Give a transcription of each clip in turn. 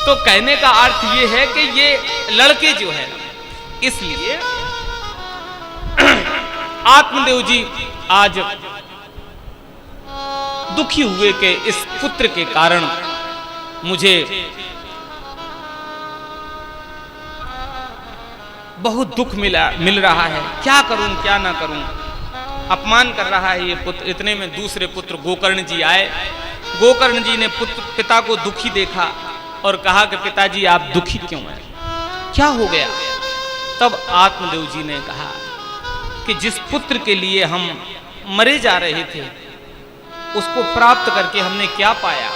तो कहने का अर्थ ये है कि ये लड़के जो है, इसलिए आत्मदेव जी आज दुखी हुए कि इस पुत्र के कारण मुझे बहुत दुख मिल रहा है, क्या करूं क्या ना करूं, अपमान कर रहा है ये पुत्र। इतने में दूसरे पुत्र गोकर्ण जी आए। गोकर्ण जी ने पिता को दुखी देखा और कहा कि पिताजी आप दुखी क्यों हैं, क्या हो गया? तब आत्मदेव जी ने कहा कि जिस पुत्र के लिए हम मरे जा रहे थे उसको प्राप्त करके हमने क्या पाया,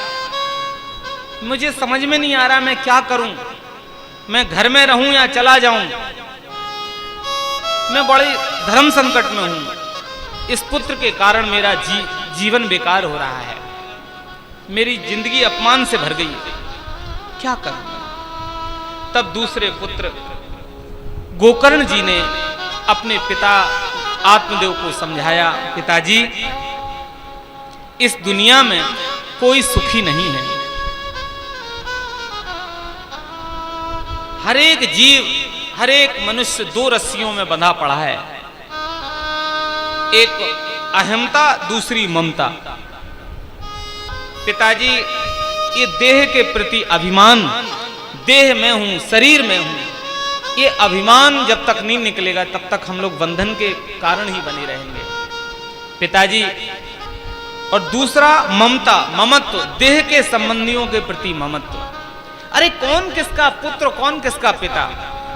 मुझे समझ में नहीं आ रहा मैं क्या करूं, मैं घर में रहूं या चला जाऊं, मैं बड़े धर्म संकट में हूं, इस पुत्र के कारण मेरा जीवन बेकार हो रहा है, मेरी जिंदगी अपमान से भर गई, क्या करूं? तब दूसरे पुत्र गोकर्ण जी ने अपने पिता आत्मदेव को समझाया, पिताजी इस दुनिया में कोई सुखी नहीं है, हर एक जीव, हर एक मनुष्य दो रस्सियों में बंधा पड़ा है, एक अहमता, दूसरी ममता। पिताजी ये देह के प्रति अभिमान, देह में हूं, शरीर में हूं, ये अभिमान जब तक नहीं निकलेगा तब तक हम लोग बंधन के कारण ही बने रहेंगे पिताजी। और दूसरा ममता, ममत्व, देह के संबंधियों के प्रति ममत्व। अरे कौन किसका पुत्र, कौन किसका पिता,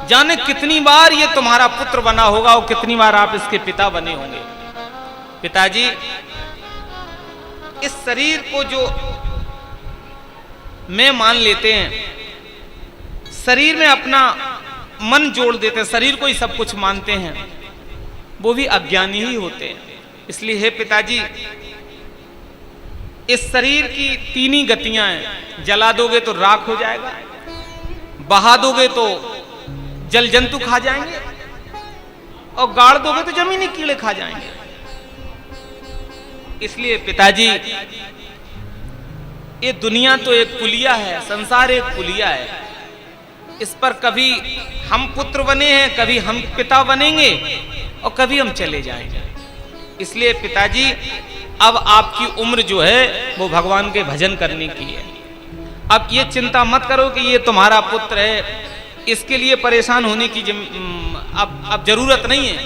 जाने कितनी बार ये तुम्हारा पुत्र बना होगा और कितनी बार आप इसके पिता बने होंगे। पिताजी इस शरीर को जो मैं मान लेते हैं, शरीर में अपना मन जोड़ देते हैं, शरीर को ही सब कुछ मानते हैं, वो भी अज्ञानी ही होते हैं। इसलिए हे पिताजी इस शरीर की तीन ही गतियां हैं, जला दोगे तो राख हो जाएगा, बहा दोगे तो जल जंतु खा जाएंगे और गाड़ दोगे तो जमीनी कीड़े खा जाएंगे। इसलिए पिताजी ये दुनिया तो एक पुलिया है, संसार एक पुलिया है, इस पर कभी हम पुत्र बने हैं, कभी हम पिता बनेंगे और कभी हम चले जाएंगे। इसलिए पिताजी अब आपकी उम्र जो है वो भगवान के भजन करने की है। अब ये चिंता मत करो कि ये तुम्हारा पुत्र है, इसके लिए परेशान होने की अब जरूरत नहीं है।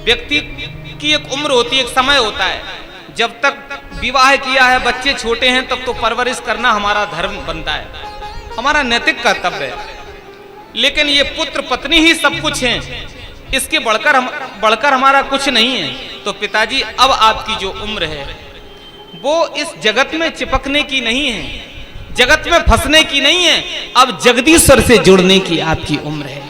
व्यक्ति की एक उम्र होती है, एक समय होता है, जब तक विवाह किया है, बच्चे छोटे हैं, तब तो परवरिश करना हमारा धर्म बनता है, हमारा नैतिक कर्तव्य है। लेकिन ये पुत्र पत्नी ही सब कुछ हैं, इसके बढ़कर हमारा कुछ नहीं है। तो पिताजी अब आपकी जो उम्र है वो इस जगत में चिपकने की नहीं है, जगत में फंसने की नहीं है, अब जगदीश्वर से जुड़ने की आपकी उम्र है।